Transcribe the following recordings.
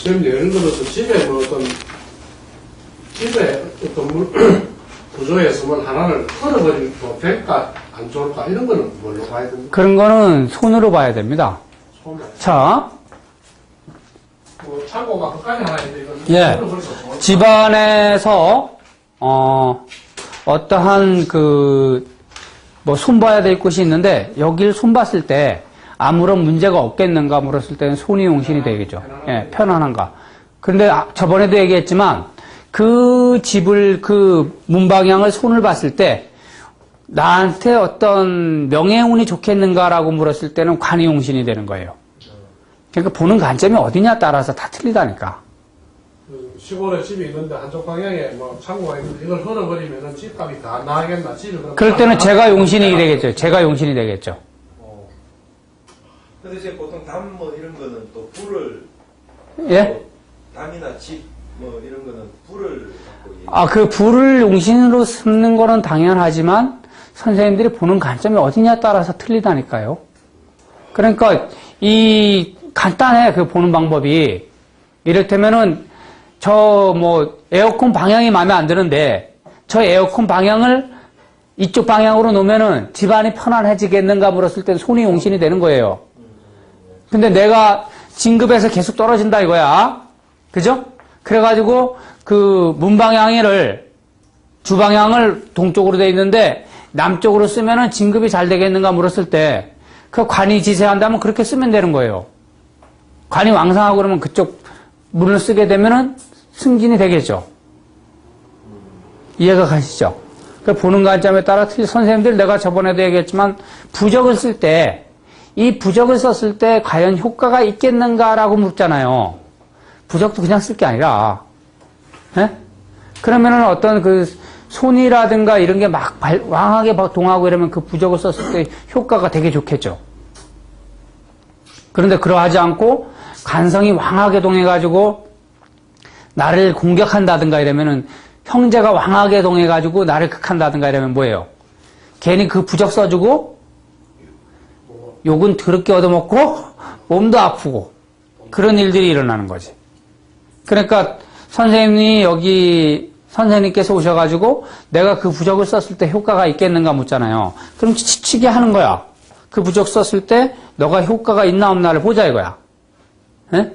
지금 예를 들어서 집에 뭐 어떤, 집에 어떤 구조에서 뭘 하나를 털어버리면 뭐 될까, 안 좋을까, 이런 거는 뭘로 봐야 됩니까? 그런 거는 손으로 봐야 됩니다. 손으로. 자, 뭐 창고가 끝까지 하나 있는데, 이건 예. 손으로 벌써 좋을까? 집안에서, 어떠한 손봐야 될 곳이 있는데, 여기를 손봤을 때, 아무런 문제가 없겠는가 물었을 때는 손이 용신이 되겠죠. 예, 편안한가. 그런데 저번에도 얘기했지만, 그 집을, 그 문방향을 손을 봤을 때, 나한테 어떤 명예운이 좋겠는가라고 물었을 때는 관이 용신이 되는 거예요. 그러니까 보는 관점이 어디냐 따라서 다 틀리다니까. 시골에 집이 있는데 한쪽 방향에 뭐 창고가 있는데 이걸 헐어버리면 집값이 다 나가겠나? 집이 그럴 때는 제가 용신이 되겠죠. 제가 용신이 되겠죠. 근데 이제 보통 담 뭐 이런 거는 또 불을 예? 뭐 담이나 집 뭐 이런 거는 불을 갖고 그 불을 용신으로 쓰는 거는 당연하지만 선생님들이 보는 관점이 어디냐 따라서 틀리다니까요. 그러니까 간단해 그 보는 방법이. 이를테면은 에어컨 방향이 마음에 안 드는데 저 에어컨 방향을 이쪽 방향으로 놓으면은 집안이 편안해지겠는가 물었을 때 손이 용신이 되는 거예요. 근데 내가 진급해서 계속 떨어진다 이거야. 그죠? 그래가지고 그 문방향을 주방향을 동쪽으로 돼 있는데 남쪽으로 쓰면은 진급이 잘 되겠는가 물었을 때 그 관이 지세한다면 그렇게 쓰면 되는 거예요. 관이 왕성하고 그러면 그쪽 문을 쓰게 되면은 승진이 되겠죠. 이해가 가시죠? 그 보는 관점에 따라 선생님들 내가 저번에도 얘기했지만 부적을 쓸 때 이 부적을 썼을 때 과연 효과가 있겠는가라고 묻잖아요. 부적도 그냥 쓸 게 아니라, 예? 그러면은 어떤 손이라든가 이런 게 막 왕하게 동하고 이러면 그 부적을 썼을 때 효과가 되게 좋겠죠. 그런데 그러하지 않고 관성이 왕하게 동해가지고 나를 공격한다든가 이러면은 형제가 왕하게 동해가지고 나를 극한다든가 이러면 뭐예요? 괜히 그 부적 써주고 욕은 더럽게 얻어먹고 몸도 아프고 그런 일들이 일어나는 거지. 그러니까 선생님께서 오셔가지고 내가 그 부적을 썼을 때 효과가 있겠는가 묻잖아요. 그럼 치치게 하는 거야. 그 부적 썼을 때 너가 효과가 있나 없나를 보자 이거야. 예?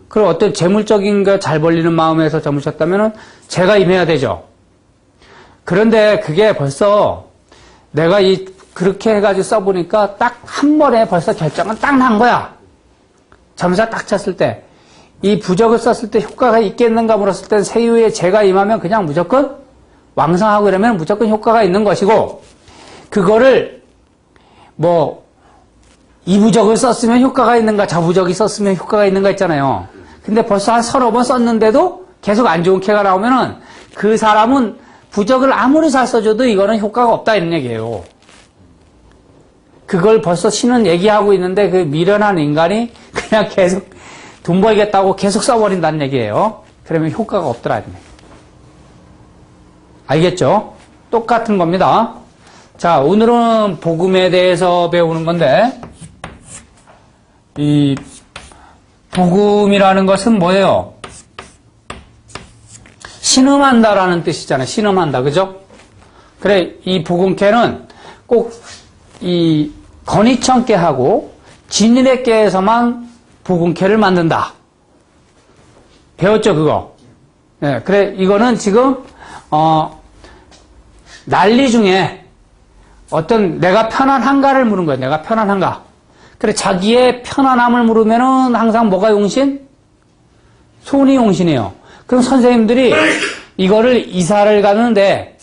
그리고 어떤 재물적인 거 잘 벌리는 마음에서 점을 쳤다면은 제가 임해야 되죠. 그런데 그게 벌써 내가 그렇게 해가지고 써보니까 딱 한 번에 벌써 결정은 딱 난 거야. 점사 딱 쳤을 때. 이 부적을 썼을 때 효과가 있겠는가 물었을 때 세유에 제가 임하면 그냥 무조건 왕성하고 이러면 무조건 효과가 있는 것이고, 그거를 이 부적을 썼으면 효과가 있는가, 저 부적이 썼으면 효과가 있는가 있잖아요. 근데 벌써 한 서너 번 썼는데도 계속 안 좋은 캐가 나오면은 그 사람은 부적을 아무리 잘 써줘도 이거는 효과가 없다 이런 얘기예요. 그걸 벌써 신은 얘기하고 있는데 그 미련한 인간이 그냥 계속 돈 벌겠다고 계속 써버린다는 얘기예요. 그러면 효과가 없더라. 알겠죠? 똑같은 겁니다. 자, 오늘은 복음에 대해서 배우는 건데, 이 복음이라는 것은 뭐예요? 신음한다라는 뜻이잖아요. 신음한다. 그죠? 그래, 이 복음캐는 꼭 이 건의천캐하고 진일의캐에서만 복음캐를 만든다. 배웠죠, 그거? 네, 그래, 이거는 지금, 난리 중에 어떤 내가 편안한가를 물은 거예요. 내가 편안한가. 그래, 자기의 편안함을 물으면은 항상 뭐가 용신? 손이 용신이에요. 그럼 선생님들이 이거를 이사를 가는데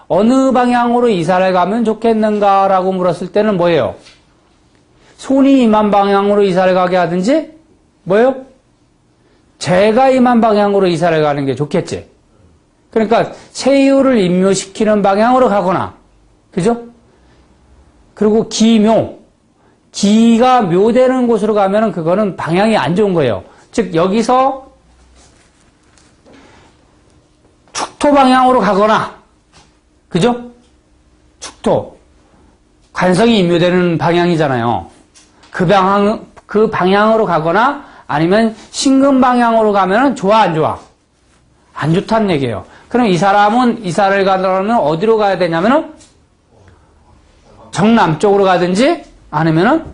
어느 방향으로 이사를 가면 좋겠는가라고 물었을 때는 뭐예요? 손이 임한 방향으로 이사를 가게 하든지 뭐예요? 제가 임한 방향으로 이사를 가는 게 좋겠지. 그러니까 세유를 임묘시키는 방향으로 가거나, 그죠? 그리고 기묘, 기가 묘되는 곳으로 가면은 그거는 방향이 안 좋은 거예요. 즉 여기서 축토 방향으로 가거나, 그죠? 축토, 관성이 임묘되는 방향이잖아요. 그 방향으로 가거나 아니면 신금 방향으로 가면은 좋아, 안 좋아? 안 좋다는 얘기예요. 그럼 이 사람은 이사를 가려면 어디로 가야 되냐면은 정남쪽으로 가든지 아니면은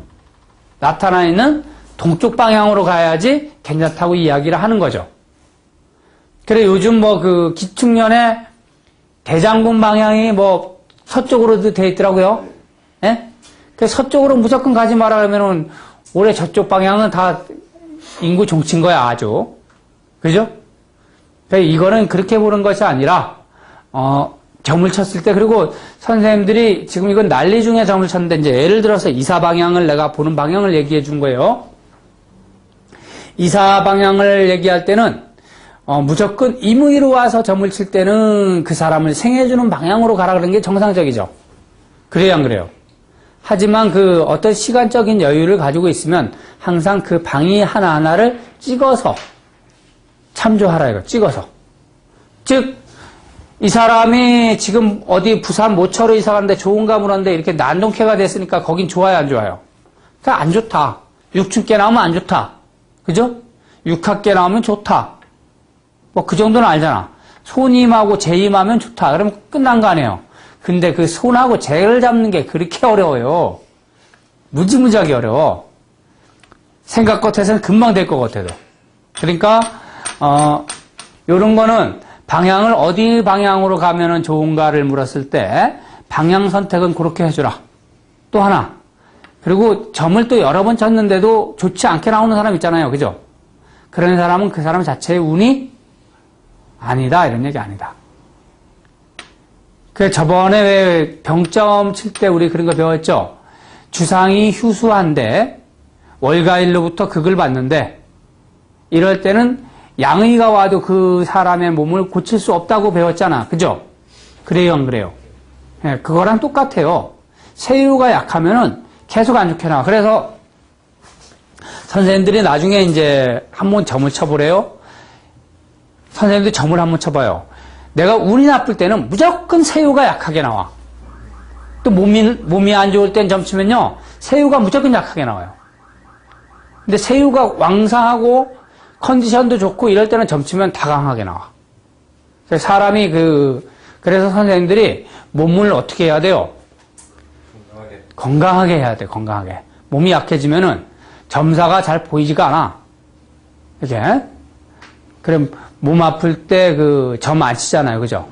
나타나 있는 동쪽 방향으로 가야지 괜찮다고 이야기를 하는 거죠. 그래, 요즘 뭐 그 기축년에 대장군 방향이 뭐 서쪽으로도 돼 있더라고요. 예? 그 서쪽으로 무조건 가지 마라 그러면은 올해 저쪽 방향은 다 인구 종친 거야, 아주. 그죠? 이거는 그렇게 보는 것이 아니라, 점을 쳤을 때, 그리고 선생님들이 지금 이건 난리 중에 점을 쳤는데, 이제 예를 들어서 이사 방향을 내가 보는 방향을 얘기해 준 거예요. 이사 방향을 얘기할 때는, 무조건 임의로 와서 점을 칠 때는 그 사람을 생해주는 방향으로 가라 그러는 게 정상적이죠. 그래요, 안 그래요? 하지만 그 어떤 시간적인 여유를 가지고 있으면 항상 그 방이 하나하나를 찍어서 참조하라 이거, 찍어서. 즉, 이 사람이 지금 어디 부산 모처로 이사 갔는데 좋은가 물었는데 이렇게 난동캐가 됐으니까 거긴 좋아요, 안 좋아요? 그러니까 안 좋다. 육춘께 나오면 안 좋다. 그죠? 육합께 나오면 좋다. 뭐 그 정도는 알잖아. 손임하고 재임하면 좋다. 그러면 끝난 거 아니에요. 근데 그 손하고 재를 잡는 게 그렇게 어려워요. 무지무지하게 어려워. 생각 같아서는 금방 될 것 같아도. 그러니까 요런 거는 방향을 어디 방향으로 가면은 좋은가를 물었을 때 방향 선택은 그렇게 해주라. 또 하나. 그리고 점을 또 여러 번 쳤는데도 좋지 않게 나오는 사람 있잖아요. 그죠? 그런 사람은 그 사람 자체의 운이 아니다. 이런 얘기 아니다. 그 저번에 왜 병점 칠 때 우리 그런 거 배웠죠? 주상이 휴수한데 월가일로부터 극을 봤는데 이럴 때는 양의가 와도 그 사람의 몸을 고칠 수 없다고 배웠잖아. 그죠? 그래요, 안 그래요? 예, 그거랑 똑같아요. 세유가 약하면은 계속 안 좋게 나와. 그래서 선생님들이 나중에 이제 한번 점을 쳐보래요. 선생님들이 점을 한번 쳐봐요. 내가 운이 나쁠 때는 무조건 세유가 약하게 나와. 또 몸이 안 좋을 땐 점 치면요. 세유가 무조건 약하게 나와요. 근데 세유가 왕성하고 컨디션도 좋고 이럴 때는 점 치면 다 강하게 나와. 사람이 그래서 선생님들이 몸을 어떻게 해야 돼요? 건강하게 해야 돼, 건강하게. 몸이 약해지면은 점사가 잘 보이지가 않아. 이렇게. 그럼 몸 아플 때 그 점 안 치잖아요. 그죠?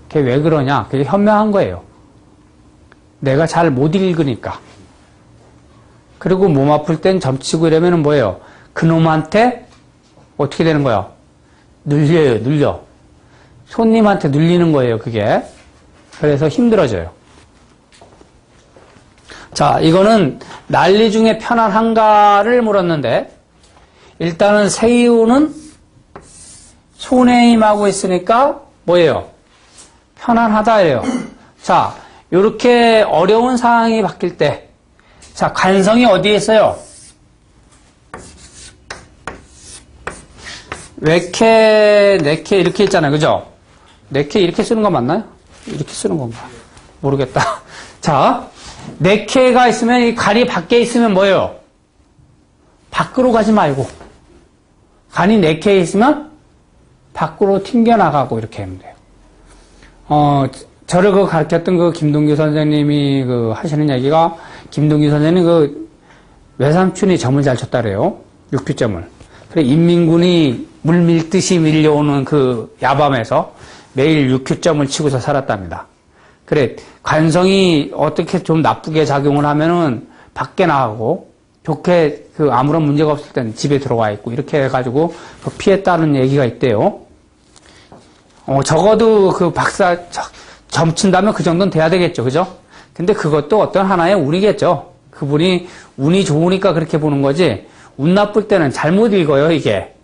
그게 왜 그러냐? 그게 현명한 거예요. 내가 잘 못 읽으니까. 그리고 몸 아플 땐 점 치고 이러면은 뭐예요? 그놈한테 어떻게 되는 거야? 눌려요, 눌려. 손님한테 눌리는 거예요, 그게. 그래서 힘들어져요. 자, 이거는 난리 중에 편안한가를 물었는데, 일단은 세이우는 손에 힘하고 있으니까 뭐예요? 편안하다 이래요. 자, 요렇게 어려운 상황이 바뀔 때, 자, 관성이 어디에 있어요? 외캐, 내캐 이렇게 있잖아요. 그죠? 내캐 이렇게 쓰는 거 맞나요? 이렇게 쓰는 건가? 모르겠다. 자, 내캐가 있으면 이 간이 밖에 있으면 뭐예요? 밖으로 가지 말고. 간이 내캐에 있으면 밖으로 튕겨나가고 이렇게 하면 돼요. 저를 가르쳤던 그 김동규 선생님이 하시는 얘기가, 김동규 선생님 외삼촌이 점을 잘 쳤다 그래요. 6규점을. 그래, 인민군이 물 밀듯이 밀려오는 그 야밤에서 매일 6규점을 치고서 살았답니다. 그래, 관성이 어떻게 좀 나쁘게 작용을 하면은 밖에 나가고, 좋게 아무런 문제가 없을 때는 집에 들어와 있고, 이렇게 해가지고 피했다는 얘기가 있대요. 적어도 점 친다면 그 정도는 돼야 되겠죠. 그죠? 근데 그것도 어떤 하나의 운이겠죠. 그분이 운이 좋으니까 그렇게 보는 거지, 운 나쁠 때는 잘못 읽어요, 이게.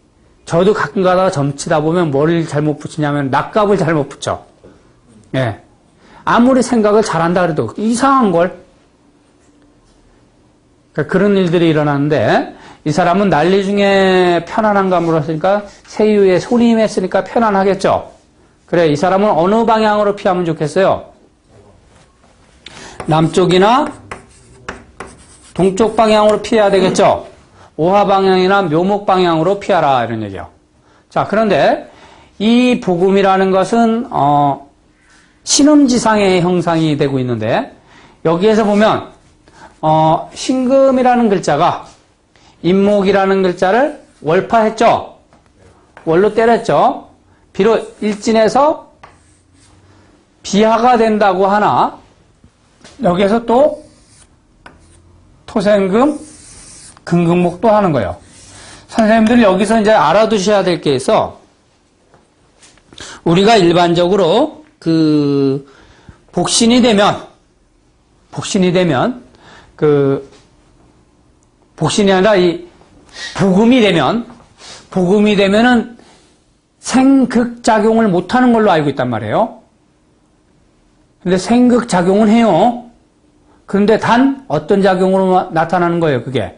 저도 가끔 가다가 점 치다 보면 뭘 잘못 붙이냐면 낙갑을 잘못 붙여. 예. 아무리 생각을 잘한다 그래도 이상한 걸. 그러니까 그런 일들이 일어나는데, 이 사람은 난리 중에 편안한가 물었으니까 세유에 손이 힘했으니까 편안하겠죠. 그래, 이 사람은 어느 방향으로 피하면 좋겠어요? 남쪽이나 동쪽 방향으로 피해야 되겠죠. 오화 방향이나 묘목 방향으로 피하라 이런 얘기요. 자, 그런데 이 복음이라는 것은 신음지상의 형상이 되고 있는데 여기에서 보면 신금이라는 글자가 임목이라는 글자를 월파했죠. 월로 때렸죠. 비록 일진에서 비하가 된다고 하나 여기에서 또 토생금, 금금목도 하는 거예요. 선생님들 여기서 이제 알아두셔야 될 게 있어. 우리가 일반적으로 복신이 되면 복신이 아니라 이 복음이 되면은 생극작용을 못하는 걸로 알고 있단 말이에요. 근데 생극작용은 해요. 그런데 단 어떤 작용으로 나타나는 거예요, 그게?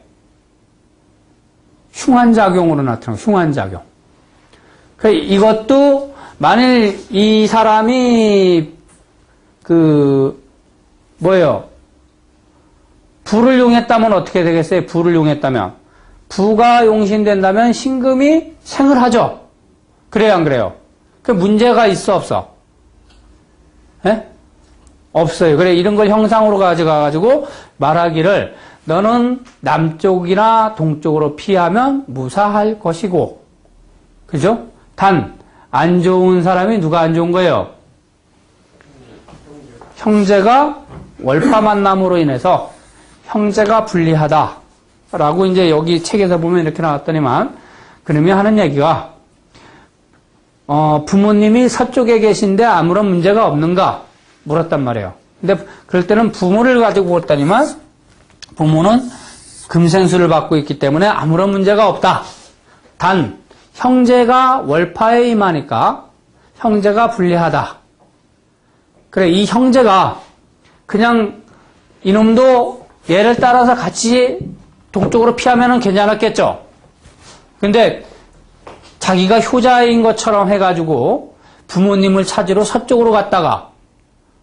흉한작용으로 나타나는 거예요, 흉한작용. 이것도 만일 이 사람이 부를 용했다면 어떻게 되겠어요? 부를 용했다면. 부가 용신된다면 신금이 생을 하죠. 그래요, 안 그래요? 그 문제가 있어, 없어? 예? 없어요. 그래, 이런 걸 형상으로 가져가가지고 말하기를 너는 남쪽이나 동쪽으로 피하면 무사할 것이고. 그죠? 단, 안 좋은 사람이 누가 안 좋은 거예요? 형제가 월파 만남으로 인해서 형제가 불리하다. 라고 이제 여기 책에서 보면 이렇게 나왔더니만, 그놈이 하는 얘기가, 부모님이 서쪽에 계신데 아무런 문제가 없는가? 물었단 말이에요. 근데 그럴 때는 부모를 가지고 물었더니만, 부모는 금생수를 받고 있기 때문에 아무런 문제가 없다. 단, 형제가 월파에 임하니까 형제가 불리하다. 그래, 이 형제가 그냥 이놈도 얘를 따라서 같이 동쪽으로 피하면은 괜찮았겠죠. 근데 자기가 효자인 것처럼 해가지고 부모님을 찾으러 서쪽으로 갔다가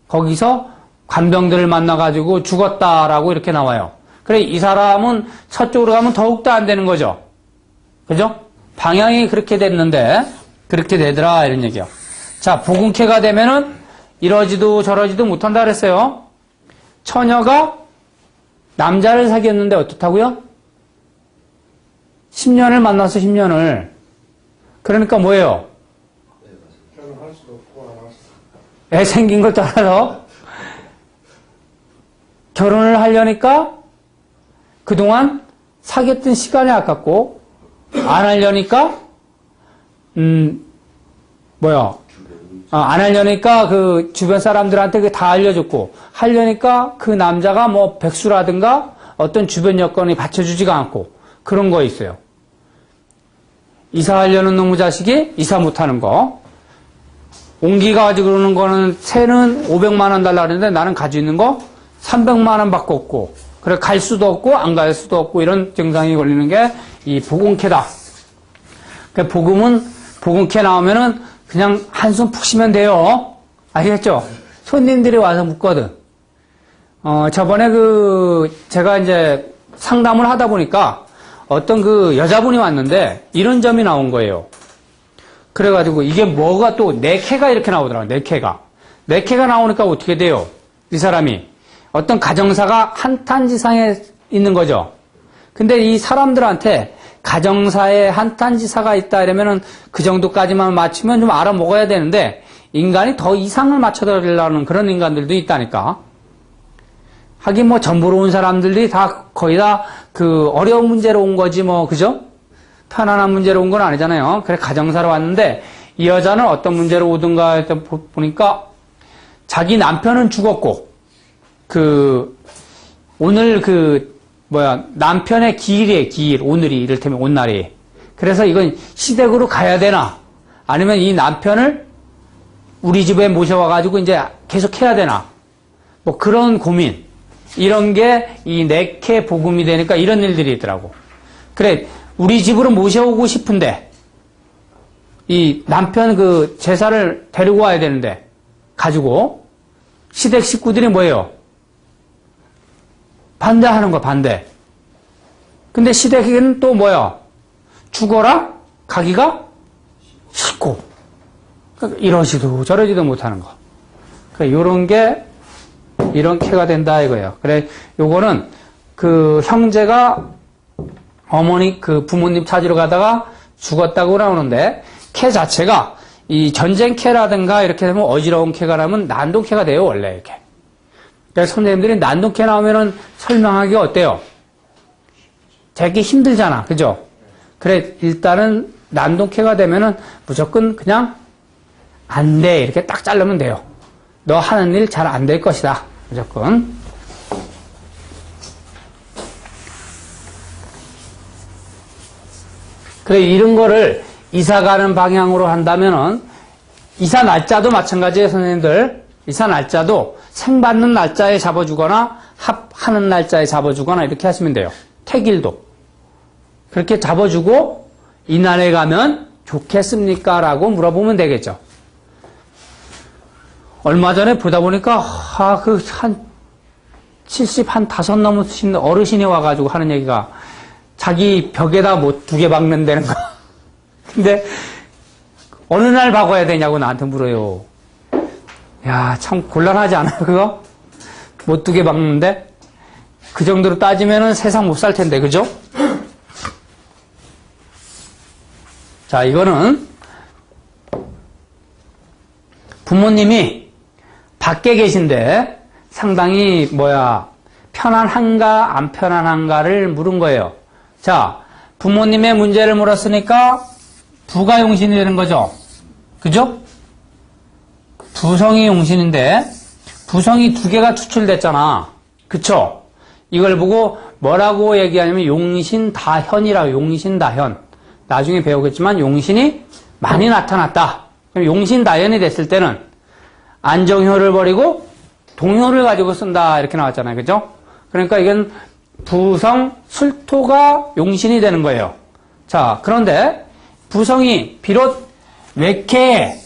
거기서 관병들을 만나가지고 죽었다라고 이렇게 나와요. 그래, 이 사람은 서쪽으로 가면 더욱더 안 되는 거죠. 그죠? 방향이 그렇게 됐는데, 그렇게 되더라, 이런 얘기요. 자, 복음캐가 되면은 이러지도 저러지도 못한다 그랬어요. 처녀가 남자를 사귀었는데 어떻다고요? 10년을 만나서 10년을. 그러니까 뭐예요? 결혼할 수도 없고 안 할 수도 없고. 애 생긴 걸 떠나서 결혼을 하려니까 그동안 사귀었던 시간이 아깝고 안 하려니까 안 하려니까 그 주변 사람들한테 다 알려줬고 하려니까 그 남자가 뭐 백수라든가 어떤 주변 여건이 받쳐주지가 않고 그런 거 있어요. 이사하려는 놈의 자식이 이사 못하는 거. 옹기가 가지고 그러는 거는 새는 500만 원 달라 그러는데 나는 가지고 있는 거 300만 원 받고 없고 그래 갈 수도 없고 안 갈 수도 없고 이런 증상이 걸리는 게 이 복음캐다. 그러니까 복음캐 나오면은 그냥 한숨 푹 쉬면 돼요. 아시겠죠? 손님들이 와서 묻거든. 저번에 제가 이제 상담을 하다 보니까 어떤 여자분이 왔는데 이런 점이 나온 거예요. 그래가지고 이게 뭐가 또 내캐가 이렇게 나오더라고요. 내캐가 나오니까 어떻게 돼요? 이 사람이 어떤 가정사가 한탄지상에 있는 거죠. 근데 이 사람들한테 가정사에 한탄지사가 있다 이러면은 그 정도까지만 맞추면 좀 알아먹어야 되는데 인간이 더 이상을 맞춰드리려는 그런 인간들도 있다니까. 하긴 뭐 전부로 온 사람들이 다 거의 다 어려운 문제로 온 거지 뭐 그죠? 편안한 문제로 온 건 아니잖아요. 그래 가정사로 왔는데 이 여자는 어떤 문제로 오든가 보니까 자기 남편은 죽었고 오늘 남편의 기일, 오늘이, 이를테면 온날이. 그래서 이건 시댁으로 가야 되나? 아니면 이 남편을 우리 집에 모셔와가지고 이제 계속 해야 되나? 뭐 그런 고민. 이런 게 이 내캐 복음이 되니까 이런 일들이 있더라고. 그래, 우리 집으로 모셔오고 싶은데, 이 남편 제사를 데리고 와야 되는데, 가지고, 시댁 식구들이 뭐예요? 반대하는 거야, 반대. 근데 시댁에는 또 뭐야? 죽어라? 가기가 싫고. 그러니까 이러지도 저러지도 못하는 거. 그러니까 요런 게, 이런 캐가 된다 이거예요. 그래, 요거는 그 형제가 어머니, 그 부모님 찾으러 가다가 죽었다고 나오는데, 캐 자체가 이 전쟁 캐라든가 이렇게 되면 어지러운 캐가 나면 난동 캐가 돼요, 원래 이렇게. 그래서 선생님들이 난동 캐 나오면은 설명하기 어때요? 되게 힘들잖아. 그죠? 그래, 일단은 난동 캐가 되면은 무조건 그냥 안 돼. 이렇게 딱 자르면 돼요. 너 하는 일 잘 안 될 것이다. 무조건. 그래, 이런 거를 이사 가는 방향으로 한다면은, 이사 날짜도 마찬가지예요, 선생님들. 이사 날짜도 생 받는 날짜에 잡아주거나, 합하는 날짜에 잡아주거나, 이렇게 하시면 돼요. 택일도. 그렇게 잡아주고, 이날에 가면 좋겠습니까? 라고 물어보면 되겠죠. 얼마 전에 보다 보니까, 한 5 넘으신 어르신이 와가지고 하는 얘기가, 자기 벽에다 못 2개 박는다는 거. 근데 어느 날 박아야 되냐고 나한테 물어요. 야, 참 곤란하지 않아요, 그거? 못 2개 박는데? 그 정도로 따지면은 세상 못 살 텐데, 그죠? 자, 이거는 부모님이 밖에 계신데 상당히 편안한가 안 편안한가를 물은 거예요. 자, 부모님의 문제를 물었으니까 부가 용신이 되는 거죠. 그죠? 부성이 용신인데 부성이 2개가 추출됐잖아. 그쵸? 이걸 보고 뭐라고 얘기하냐면 용신다현이라고. 용신다현. 나중에 배우겠지만 용신이 많이 나타났다. 그럼 용신다현이 됐을 때는 안정효를 버리고 동효를 가지고 쓴다. 이렇게 나왔잖아요. 그죠? 그러니까 이건 부성, 술토가 용신이 되는 거예요. 자, 그런데 부성이 비롯 외캐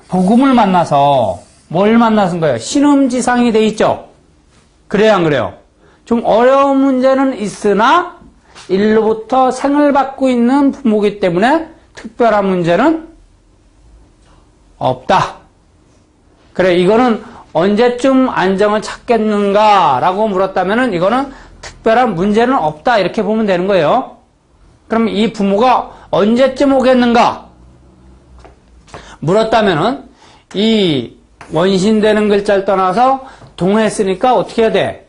복음을 만나서 뭘 만나서 거예요? 신음지상이 돼 있죠? 그래요, 안 그래요? 좀 어려운 문제는 있으나 일로부터 생을 받고 있는 부모이기 때문에 특별한 문제는 없다. 그래, 이거는 언제쯤 안정을 찾겠는가라고 물었다면은 이거는 특별한 문제는 없다. 이렇게 보면 되는 거예요. 그럼 이 부모가 언제쯤 오겠는가? 물었다면은 이 원신되는 글자를 떠나서 동했으니까 어떻게 해야 돼?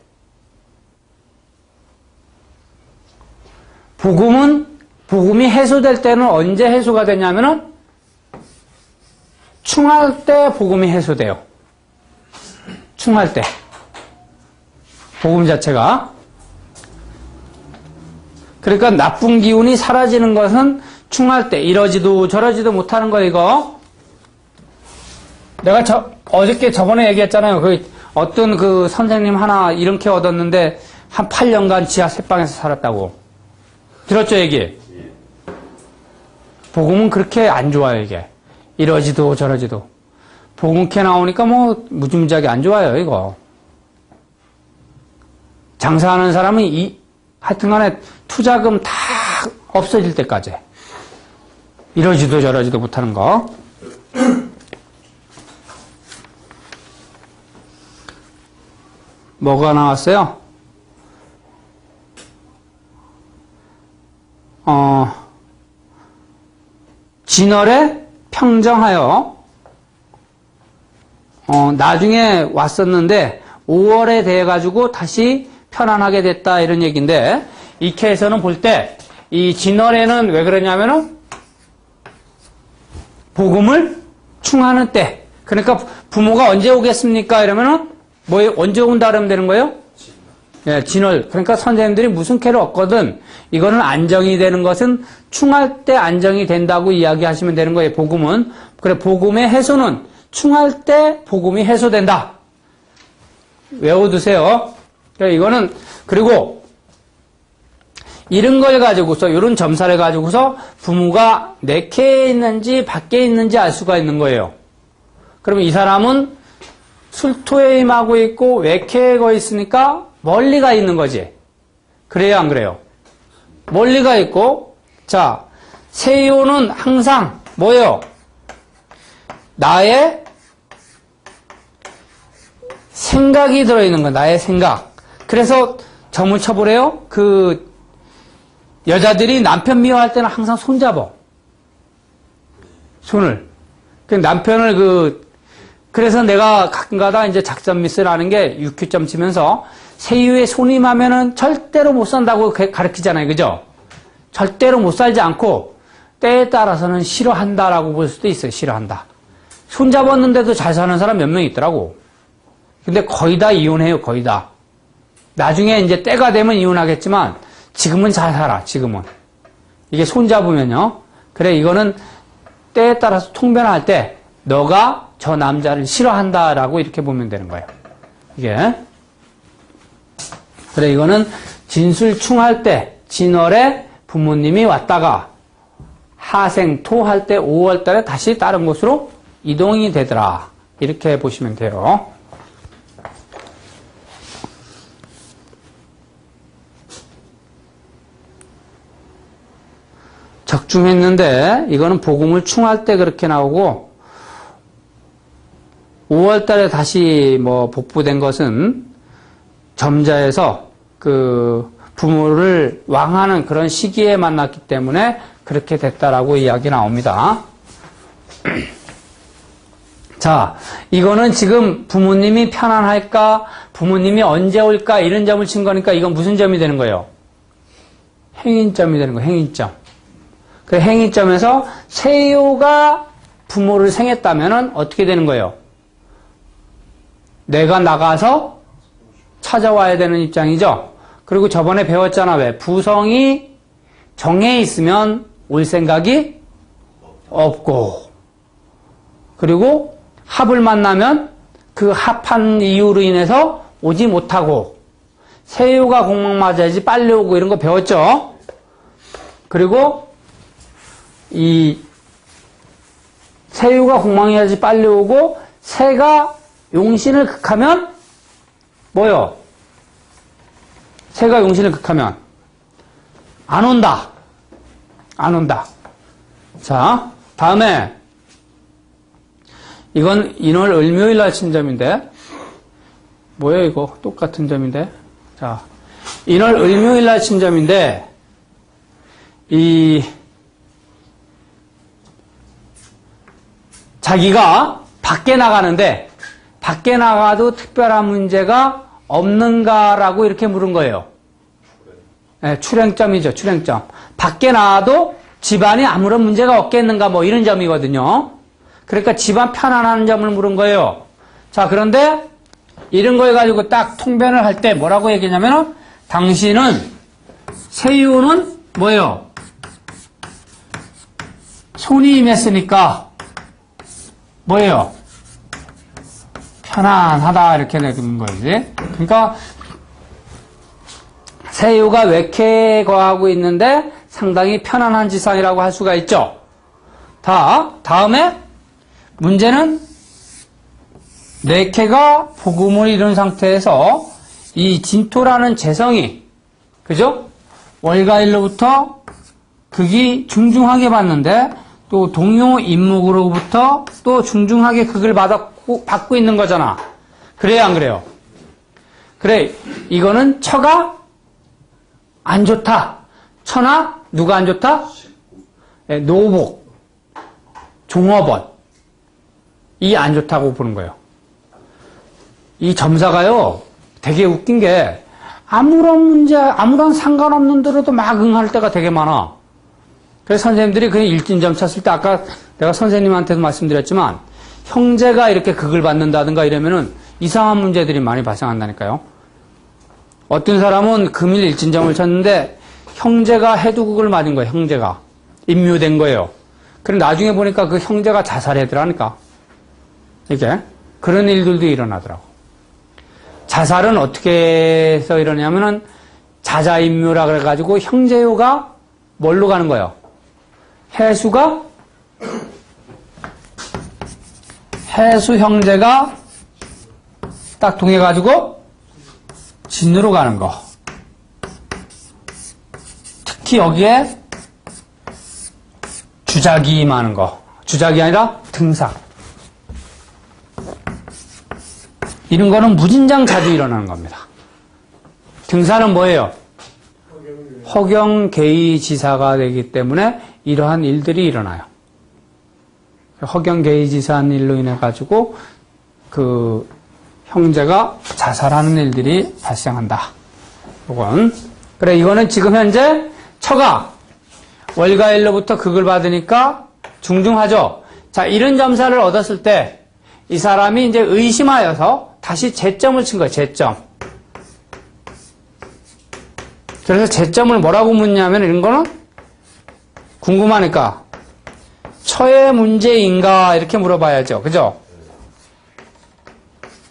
복음이 해소될 때는 언제 해소가 되냐면은 충할 때 복음이 해소돼요. 충할 때. 복음 자체가. 그러니까 나쁜 기운이 사라지는 것은 충할 때. 이러지도 저러지도 못하는 거 이거. 내가 어저께 저번에 얘기했잖아요. 어떤 그 선생님 하나 이렇게 얻었는데 한 8년간 지하 셋방에서 살았다고. 들었죠, 얘기? 복음은 그렇게 안 좋아요, 이게. 이러지도 저러지도. 복음캐 나오니까 무지무지하게 안 좋아요, 이거. 장사하는 사람은 하여튼 간에 투자금 다 없어질 때까지. 이러지도 저러지도 못하는 거. 뭐가 나왔어요? 진월에 평정하여 나중에 왔었는데 5월에 돼가지고 다시 편안하게 됐다 이런 얘기인데 이 캐에서는 볼 때 이 진월에는 왜 그러냐면은 복음을 충하는 때. 그러니까 부모가 언제 오겠습니까? 이러면은 언제 온다 그러면 되는 거예요? 예, 진월. 그러니까 선생님들이 무슨 캐를 얻거든 이거는 안정이 되는 것은 충할 때 안정이 된다고 이야기하시면 되는 거예요. 복음은. 그래, 복음의 해소는 충할 때 복음이 해소된다. 외워두세요. 그래, 이거는 그리고 이런 걸 가지고서 이런 점사를 가지고서 부모가 내캐에 있는지 밖에 있는지 알 수가 있는 거예요. 그러면 이 사람은 술토에 임하고 있고 외캐에 거 있으니까 멀리 가 있는 거지. 그래요, 안 그래요? 멀리가 있고, 자, 세요는 항상 뭐예요? 나의 생각이 들어있는 거, 나의 생각. 그래서 점을 쳐보래요. 그 여자들이 남편 미워할 때는 항상 손잡어. 손을. 그 남편을 그래서 내가 가끔가다 이제 작전 미스라는 게 6큐점 치면서 세유에 손임하면은 절대로 못 산다고 가르치잖아요. 그죠? 절대로 못 살지 않고 때에 따라서는 싫어한다라고 볼 수도 있어요. 싫어한다. 손잡았는데도 잘 사는 사람 몇 명 있더라고. 근데 거의 다 이혼해요. 거의 다. 나중에 이제 때가 되면 이혼하겠지만 지금은 잘 살아. 지금은. 이게 손잡으면요. 그래 이거는 때에 따라서 통변할 때 너가 저 남자를 싫어한다라고 이렇게 보면 되는 거예요. 이게. 그래 이거는 진술충할 때 진월에 부모님이 왔다가 하생토 할 때 5월 달에 다시 다른 곳으로 이동이 되더라. 이렇게 보시면 돼요. 적중했는데 이거는 복음을 충할 때 그렇게 나오고 5월 달에 다시 복부된 것은 점자에서 그 부모를 왕하는 그런 시기에 만났기 때문에 그렇게 됐다라고 이야기 나옵니다. 자, 이거는 지금 부모님이 편안할까, 부모님이 언제 올까 이런 점을 친 거니까 이건 무슨 점이 되는 거예요? 행인점이 되는 거예요. 행인점. 그 행인점에서 세요가 부모를 생했다면은 어떻게 되는 거예요? 내가 나가서 찾아와야 되는 입장이죠. 그리고 저번에 배웠잖아. 왜? 부성이 정해 있으면 올 생각이 없고, 그리고 합을 만나면 그 합한 이유로 인해서 오지 못하고, 세요가 공망 맞아야지 빨리 오고 이런 거 배웠죠. 그리고 이 세유가 공망해야지 빨리 오고 새가 용신을 극하면 뭐요? 새가 용신을 극하면 안 온다. 안 온다. 자, 다음에 이건 인월 을묘일 날 친 점인데 뭐예요 이거? 똑같은 점인데 자, 인월 을묘일 날 친 점인데 자기가 밖에 나가는데 밖에 나가도 특별한 문제가 없는가라고 이렇게 물은 거예요. 네, 출행점이죠. 출행점. 밖에 나와도 집안이 아무런 문제가 없겠는가 뭐 이런 점이거든요. 그러니까 집안 편안한 점을 물은 거예요. 자, 그런데 이런 거 가지고 딱 통변을 할 때 뭐라고 얘기했냐면 당신은 세유는 뭐예요? 손이 임했으니까 뭐예요? 편안하다 이렇게 내는 거지. 그러니까 세유가 외캐거하고 있는데 상당히 편안한 지상이라고 할 수가 있죠. 다음에 문제는 내캐가 복음을 이룬 상태에서 이 진토라는 재성이 그죠? 월가일로부터 극이 중중하게 받는데 또 동요 인목으로부터 또 중중하게 극을 받고 있는 거잖아. 그래요, 안 그래요? 그래, 이거는 처가 안 좋다. 처나 누가 안 좋다? 네, 노복, 종업원 이 안 좋다고 보는 거예요. 이 점사가요 되게 웃긴 게 아무런 문제, 아무런 상관없는 대로도 막 응할 때가 되게 많아. 그래서 선생님들이 그냥 일진점 쳤을 때 아까 내가 선생님한테도 말씀드렸지만 형제가 이렇게 극을 받는다든가 이러면은 이상한 문제들이 많이 발생한다니까요. 어떤 사람은 금일 일진점을 쳤는데 형제가 해두극을 맞은 거예요. 형제가 임묘된 거예요. 그럼 나중에 보니까 그 형제가 자살하더라니까. 이게 그런 일들도 일어나더라고. 자살은 어떻게 해서 이러냐면은 자자임묘라 그래가지고 형제요가 뭘로 가는 거예요? 해수 형제가 딱 통해가지고 진으로 가는 거. 특히 여기에 주작이 많은 거. 주작이 아니라 등사. 이런 거는 무진장 자주 일어나는 겁니다. 등사는 뭐예요? 허경계의지사가 되기 때문에 이러한 일들이 일어나요. 허경계의지사한 일로 인해 가지고 그 형제가 자살하는 일들이 발생한다. 이건 그래 이거는 지금 현재 처가 월가일로부터 극을 받으니까 중중하죠. 자 이런 점사를 얻었을 때 이 사람이 이제 의심하여서 다시 재점을 친 거예요. 재점. 그래서 재점을 뭐라고 묻냐면 이런 거는 궁금하니까 처의 문제인가 이렇게 물어봐야죠. 그죠?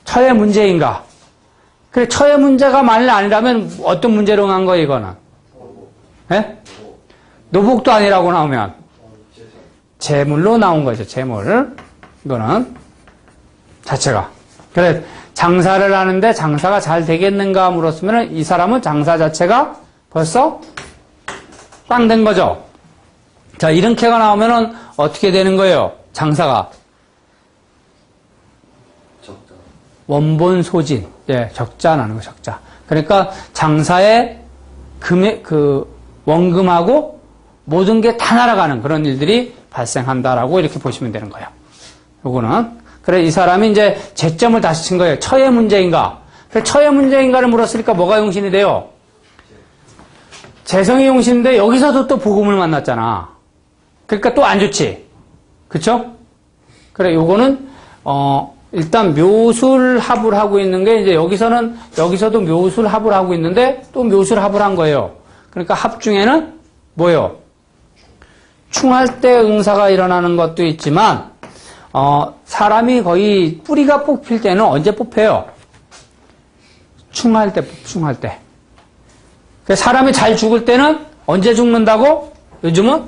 처의 문제인가? 그래 처의 문제가 만일 아니라면 어떤 문제로 간 거예요 이거는? 예? 노복도 아니라고 나오면 재물로 나온 거죠. 재물. 이거는 자체가. 그래 장사를 하는데 장사가 잘 되겠는가 물었으면 이 사람은 장사 자체가 벌써 빵 된 거죠. 자 이렇게가 나오면은 어떻게 되는 거예요? 장사가 적다. 원본 소진. 예, 적자 나는 거 적자. 그러니까 장사의 금액 그 원금하고 모든 게 다 날아가는 그런 일들이 발생한다라고 이렇게 보시면 되는 거예요. 요거는 그래 이 사람이 이제 재점을 다시 친 거예요. 처의 문제인가? 그래 처의 문제인가를 물었으니까 뭐가 용신이 돼요? 재성이 용신인데 여기서도 또 복음을 만났잖아. 그러니까 또 안 좋지. 그쵸? 그래 요거는 일단 묘술합을 하고 있는 게 이제 여기서도 묘술합을 하고 있는데 또 묘술합을 한 거예요. 그러니까 합 중에는 뭐예요? 충할 때 응사가 일어나는 것도 있지만 사람이 거의 뿌리가 뽑힐 때는 언제 뽑혀요? 충할 때. 사람이 잘 죽을 때는 언제 죽는다고? 요즘은?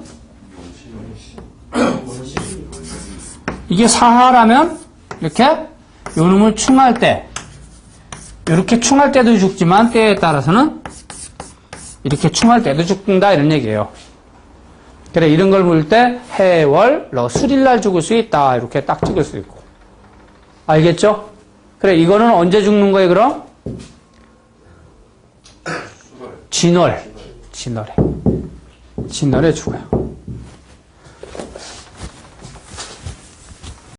이게 사하라면 이렇게 요놈을 충할 때 이렇게 충할 때도 죽지만 때에 따라서는 이렇게 충할 때도 죽는다 이런 얘기예요. 그래 이런 걸 볼 때 해월 술일날 죽을 수 있다 이렇게 딱 찍을 수 있고 알겠죠? 그래 이거는 언제 죽는 거예요 그럼? 진월에 죽어요.